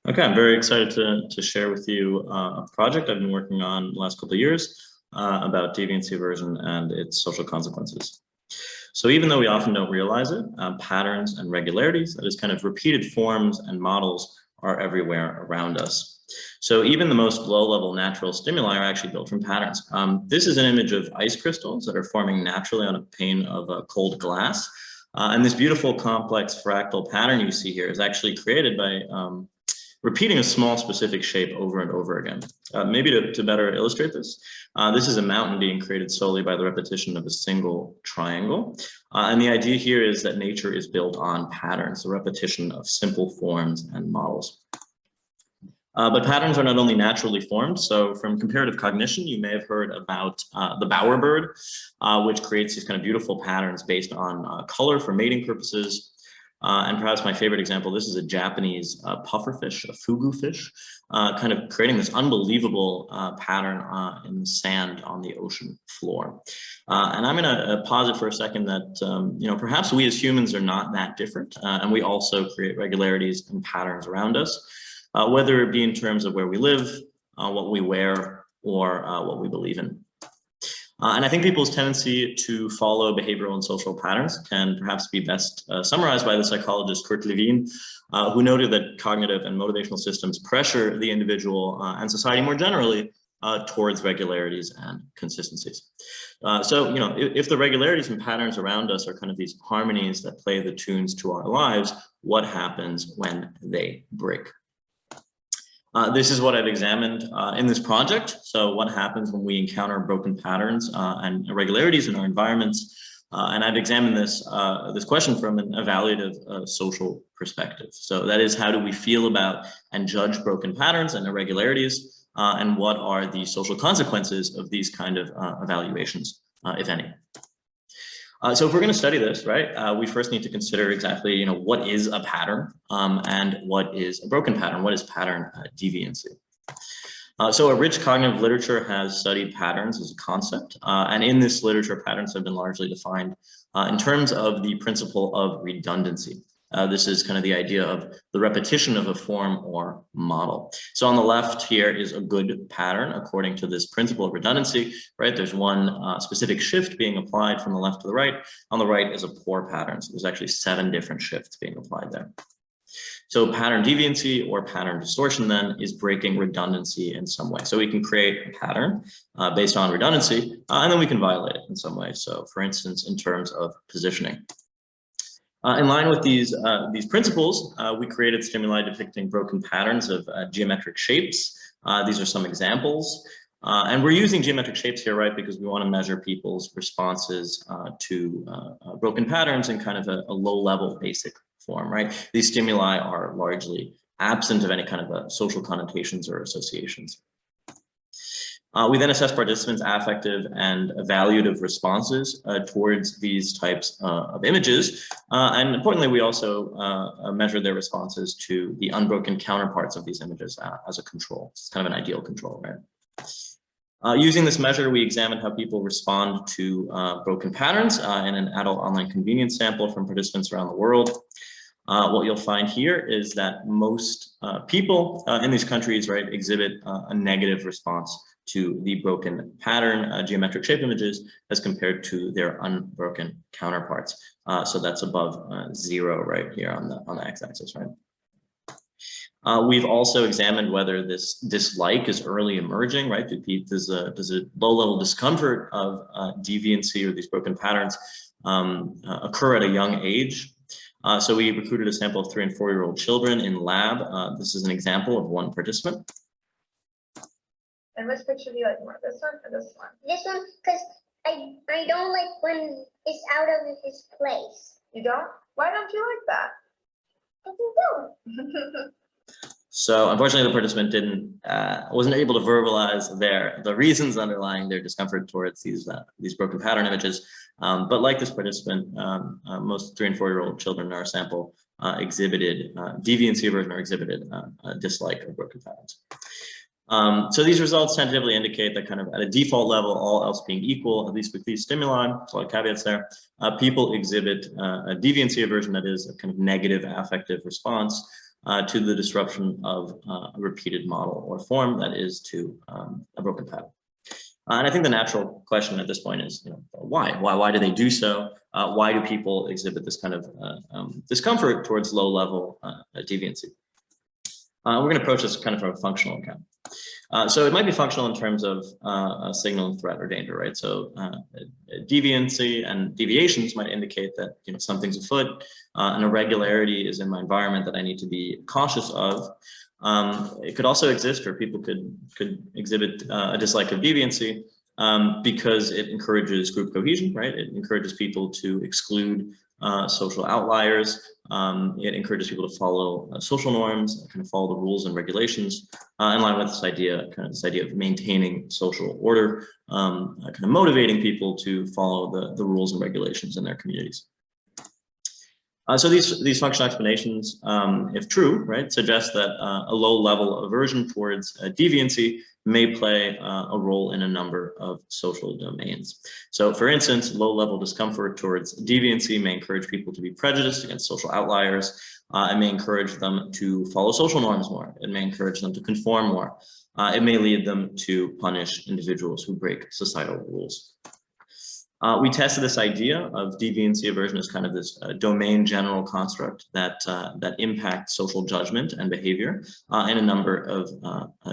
Okay, I'm very excited to share with you a project I've been working on the last couple of years about deviancy aversion and its social consequences. So even though we often don't realize it, patterns and regularities, that is kind of repeated forms and models, are everywhere around us. So even the most low-level natural stimuli are actually built from patterns. This is an image of ice crystals that are forming naturally on a pane of cold glass. And this beautiful complex fractal pattern you see here is actually created by repeating a small specific shape over and over again. Maybe to better illustrate this, this is a mountain being created solely by the repetition of a single triangle. And the idea here is that nature is built on patterns, the repetition of simple forms and models. But patterns are not only naturally formed. So from comparative cognition, you may have heard about the bowerbird, which creates these kind of beautiful patterns based on color for mating purposes. And perhaps my favorite example, this is a Japanese pufferfish, a fugu fish, kind of creating this unbelievable pattern in the sand on the ocean floor. And I'm going to posit for a second that, perhaps we as humans are not that different, and we also create regularities and patterns around us, whether it be in terms of where we live, what we wear, or what we believe in. And I think people's tendency to follow behavioral and social patterns can perhaps be best summarized by the psychologist Kurt Lewin, who noted that cognitive and motivational systems pressure the individual and society more generally towards regularities and consistencies. So, if the regularities and patterns around us are kind of these harmonies that play the tunes to our lives, what happens when they break? This is what I've examined in this project. So what happens when we encounter broken patterns and irregularities in our environments? And I've examined this question from an evaluative social perspective. So that is, how do we feel about and judge broken patterns and irregularities? And what are the social consequences of these kind of evaluations, if any? So if we're going to study this, right, we first need to consider exactly, what is a pattern and what is a broken pattern? What is pattern deviancy? So a rich cognitive literature has studied patterns as a concept, and in this literature, patterns have been largely defined in terms of the principle of redundancy. This is kind of the idea of the repetition of a form or model. So on the left here is a good pattern according to this principle of redundancy, right? There's one specific shift being applied from the left to the right. On the right is a poor pattern. So there's actually 7 different shifts being applied there. So pattern deviancy or pattern distortion then is breaking redundancy in some way. So we can create a pattern based on redundancy, and then we can violate it in some way. So for instance, in terms of positioning. In line with these principles, we created stimuli depicting broken patterns of geometric shapes. These are some examples. And we're using geometric shapes here, right, because we want to measure people's responses to broken patterns in kind of a low-level basic form, right? These stimuli are largely absent of any kind of social connotations or associations. We then assess participants' affective and evaluative responses towards these types of images. And importantly, we also measure their responses to the unbroken counterparts of these images as a control. It's kind of an ideal control, right? Using this measure, we examined how people respond to broken patterns in an adult online convenience sample from participants around the world. What you'll find here is that most people in these countries, right, exhibit a negative response to the broken pattern geometric shape images as compared to their unbroken counterparts. So that's above 0 right here on the x-axis, right? We've also examined whether this dislike is early emerging, right? Does a low-level discomfort of deviancy or these broken patterns occur at a young age? So we recruited a sample of 3- and 4-year-old children in lab. This is an example of one participant. And which picture do you like more, this one or this one? This one, because I don't like when it's out of its place. You don't? Why don't you like that? I don't. So unfortunately, the participant wasn't able to verbalize the reasons underlying their discomfort towards these broken pattern images. But like this participant, most 3- and 4-year-old children in our sample exhibited deviancy aversion or exhibited a dislike of broken patterns. So these results tentatively indicate that kind of at a default level, all else being equal, at least with these stimuli, so a lot of caveats there, people exhibit a deviancy aversion, that is a kind of negative affective response to the disruption of a repeated model or form, that is to a broken pattern. And I think the natural question at this point is, why? Why do they do so? Why do people exhibit this kind of discomfort towards low-level deviancy? We're going to approach this kind of from a functional account. So it might be functional in terms of signal threat or danger, right? So deviancy and deviations might indicate that something's afoot, an irregularity is in my environment that I need to be cautious of. It could also exist, or people could exhibit a dislike of deviancy because it encourages group cohesion, right? It encourages people to exclude social outliers. It encourages people to follow social norms, kind of follow the rules and regulations, in line with this idea of maintaining social order, kind of motivating people to follow the rules and regulations in their communities. So these functional explanations, if true, right, suggest that a low level aversion towards deviancy may play a role in a number of social domains. So for instance, low level discomfort towards deviancy may encourage people to be prejudiced against social outliers. It may encourage them to follow social norms more. It may encourage them to conform more. It may lead them to punish individuals who break societal rules. We tested this idea of deviancy aversion as kind of this domain general construct that impacts social judgment and behavior in a number of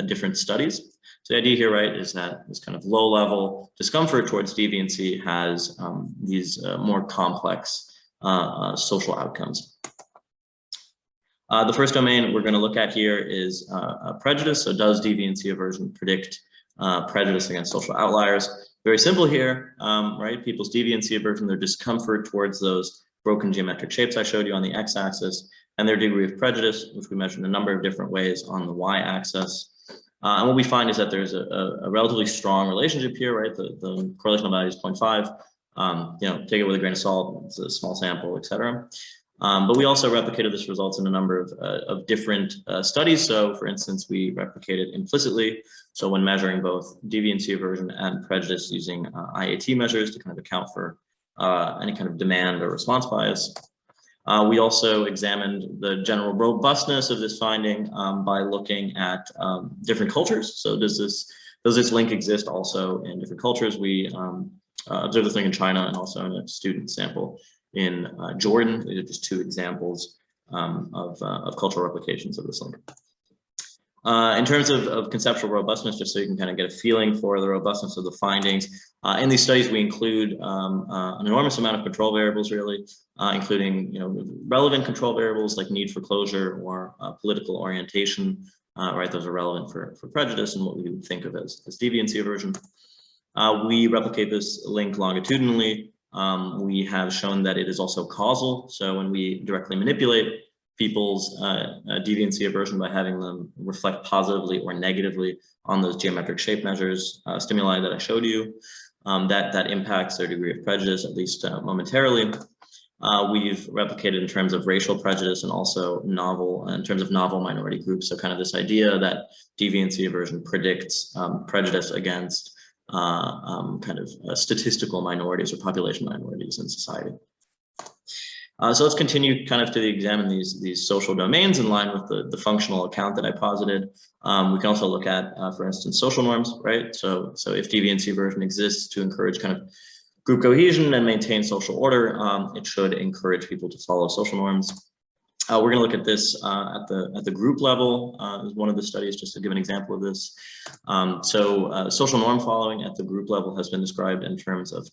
different studies. So the idea here, right, is that this kind of low-level discomfort towards deviancy has these more complex social outcomes. The first domain we're going to look at here is prejudice. So does deviancy aversion predict prejudice against social outliers? Very simple here, right? People's deviancy aversion, their discomfort towards those broken geometric shapes I showed you on the x-axis, and their degree of prejudice, which we measured in a number of different ways on the y-axis. And what we find is that there's a relatively strong relationship here, right? The correlational value is 0.5. Take it with a grain of salt. It's a small sample, etc. But we also replicated this results in a number of different studies. So for instance, we replicated implicitly. So when measuring both deviancy aversion and prejudice using IAT measures to kind of account for any kind of demand or response bias. We also examined the general robustness of this finding by looking at different cultures. So does this link exist also in different cultures? We observed this thing in China and also in a student sample in Jordan. These are just two examples of cultural replications of this link. In terms of conceptual robustness, just so you can kind of get a feeling for the robustness of the findings, in these studies we include an enormous amount of control variables, really, including relevant control variables like need for closure or political orientation, right? Those are relevant for prejudice and what we would think of as deviancy aversion. We replicate this link longitudinally. We have shown that it is also causal. So when we directly manipulate people's deviancy aversion by having them reflect positively or negatively on those geometric shape measures, stimuli that I showed you, that impacts their degree of prejudice, at least momentarily. We've replicated in terms of racial prejudice and also in terms of novel minority groups. So kind of this idea that deviancy aversion predicts prejudice against kind of statistical minorities or population minorities in society. So let's continue kind of to examine these social domains in line with the functional account that I posited. We can also look at, for instance, social norms, right? So if deviancy aversion exists to encourage kind of group cohesion and maintain social order, it should encourage people to follow social norms. We're going to look at this at the group level as one of the studies, just to give an example of this. Social norm following at the group level has been described in terms of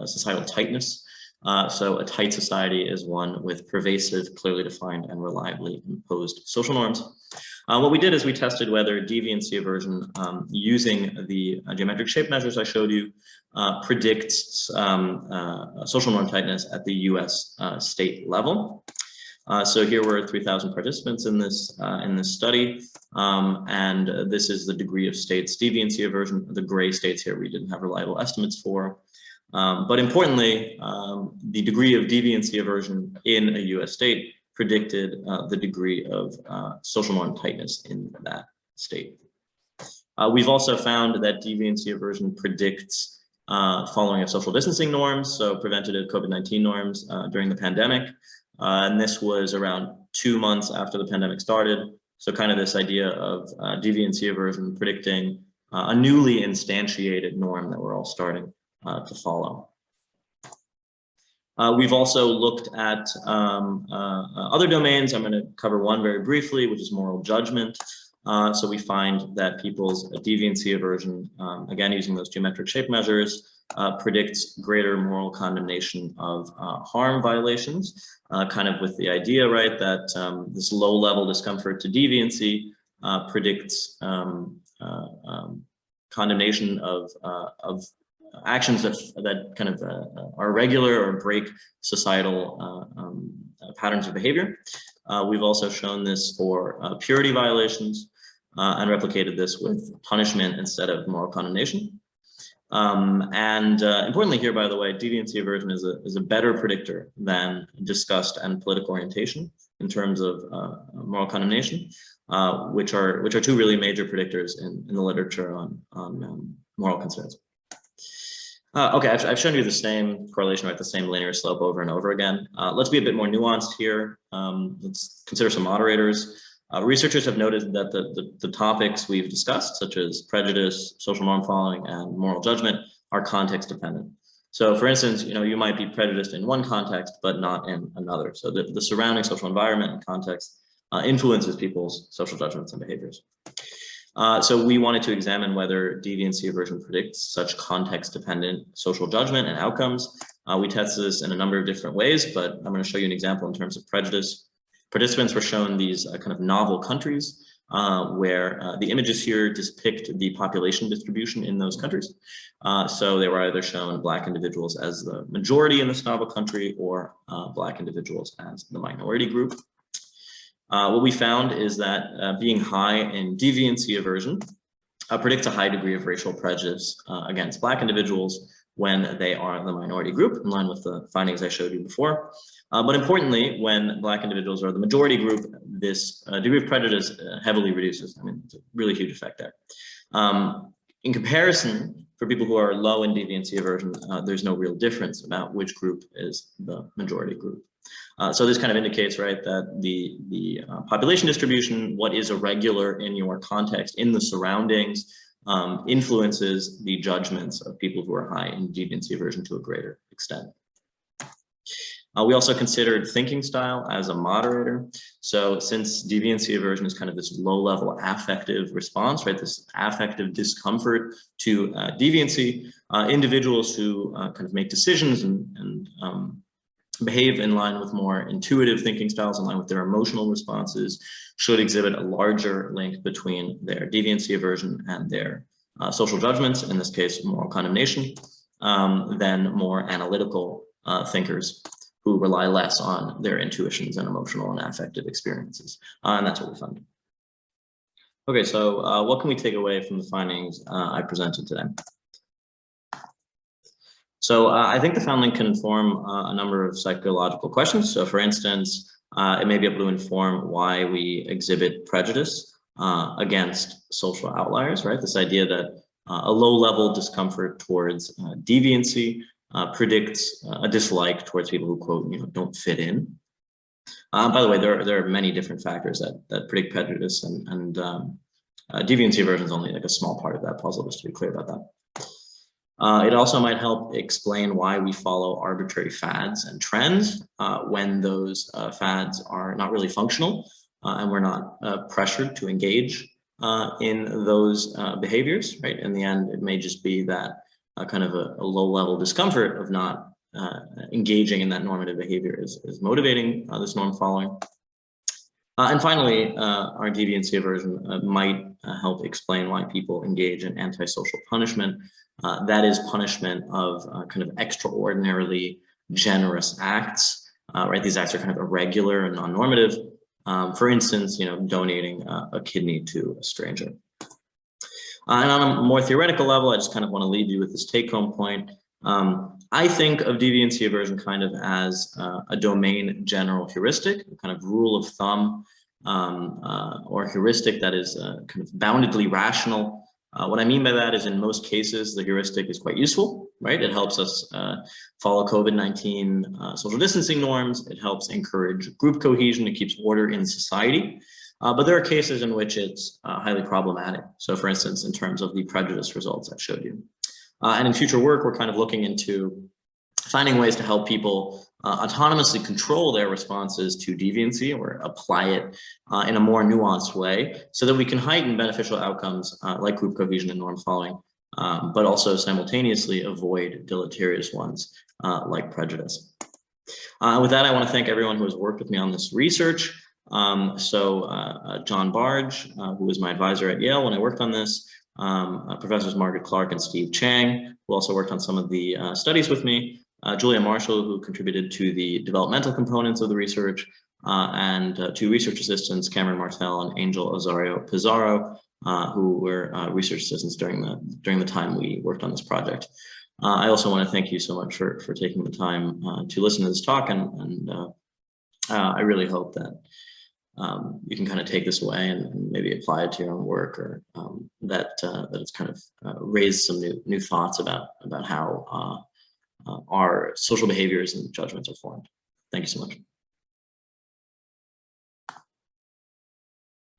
societal tightness. So a tight society is one with pervasive, clearly defined, and reliably imposed social norms. What we did is we tested whether deviancy aversion using the geometric shape measures I showed you predicts social norm tightness at the US state level. So here were 3,000 participants in this study, and this is the degree of states deviancy aversion. The gray states here we didn't have reliable estimates for. But importantly, the degree of deviancy aversion in a US state predicted the degree of social norm tightness in that state. We've also found that deviancy aversion predicts following of social distancing norms, so preventative COVID-19 norms during the pandemic. And this was around 2 months after the pandemic started. So kind of this idea of deviancy aversion predicting a newly instantiated norm that we're all starting to follow. We've also looked at other domains. I'm going to cover one very briefly, which is moral judgment. So we find that people's deviancy aversion, again, using those geometric shape measures, predicts greater moral condemnation of harm violations, kind of with the idea, right, that this low-level discomfort to deviancy predicts condemnation of actions that kind of are regular or break societal patterns of behavior. We've also shown this for purity violations and replicated this with punishment instead of moral condemnation. Importantly here, by the way, deviancy aversion is a better predictor than disgust and political orientation in terms of moral condemnation, which are two really major predictors in the literature on moral concerns. Okay, I've shown you the same correlation, right? The same linear slope over and over again. Let's be a bit more nuanced here. Let's consider some moderators. Researchers have noted that the topics we've discussed, such as prejudice, social norm following, and moral judgment, are context dependent. So for instance, you might be prejudiced in one context, but not in another. So the surrounding social environment and context influences people's social judgments and behaviors. So we wanted to examine whether deviancy aversion predicts such context-dependent social judgment and outcomes. We tested this in a number of different ways, but I'm going to show you an example in terms of prejudice. Participants were shown these kind of novel countries where the images here depict the population distribution in those countries. So they were either shown Black individuals as the majority in this novel country or Black individuals as the minority group. What we found is that being high in deviancy aversion predicts a high degree of racial prejudice against Black individuals when they are the minority group, in line with the findings I showed you before. But importantly, when Black individuals are the majority group, this degree of prejudice heavily reduces. I mean, it's a really huge effect there. In comparison, for people who are low in deviancy aversion, there's no real difference about which group is the majority group. So this kind of indicates, right, that the population distribution, what is irregular in your context, in the surroundings, influences the judgments of people who are high in deviancy aversion to a greater extent. We also considered thinking style as a moderator. So since deviancy aversion is kind of this low-level affective response, right, this affective discomfort to deviancy, individuals who kind of make decisions and behave in line with more intuitive thinking styles, in line with their emotional responses, should exhibit a larger link between their deviancy aversion and their social judgments, in this case, moral condemnation, than more analytical thinkers who rely less on their intuitions and emotional and affective experiences. And that's what we found. Okay, so what can we take away from the findings I presented today? So I think the finding can inform a number of psychological questions. So for instance, it may be able to inform why we exhibit prejudice against social outliers, right? This idea that a low-level discomfort towards deviancy predicts a dislike towards people who, quote, don't fit in. By the way, there are many different factors that predict prejudice, and deviancy aversion is only like a small part of that puzzle, just to be clear about that. It also might help explain why we follow arbitrary fads and trends when those fads are not really functional and we're not pressured to engage in those behaviors, right? In the end, it may just be that kind of a low-level discomfort of not engaging in that normative behavior is motivating this norm following. And finally, our deviancy aversion might help explain why people engage in antisocial punishment. That is punishment of kind of extraordinarily generous acts, right? These acts are kind of irregular and non-normative. For instance, donating a kidney to a stranger. And on a more theoretical level, I just kind of want to leave you with this take-home point. I think of deviancy aversion kind of as a domain general heuristic, a kind of rule of thumb or heuristic that is kind of boundedly rational What I mean by that is in most cases, the heuristic is quite useful, right? It helps us follow COVID-19 social distancing norms. It helps encourage group cohesion. It keeps order in society. But there are cases in which it's highly problematic. So for instance, in terms of the prejudice results I showed you. And in future work, we're kind of looking into finding ways to help people autonomously control their responses to deviancy or apply it in a more nuanced way so that we can heighten beneficial outcomes like group cohesion and norm following, but also simultaneously avoid deleterious ones like prejudice. With that, I want to thank everyone who has worked with me on this research. John Barge, who was my advisor at Yale when I worked on this, Professors Margaret Clark and Steve Chang, who also worked on some of the studies with me, Julia Marshall, who contributed to the developmental components of the research, and two research assistants, Cameron Martel and Angel Osario Pizarro, who were research assistants during the time we worked on this project. I also want to thank you so much for taking the time to listen to this talk, and I really hope that you can kind of take this away and maybe apply it to your own work, or that it's kind of raised some new thoughts about how our social behaviors and judgments are formed. Thank you so much.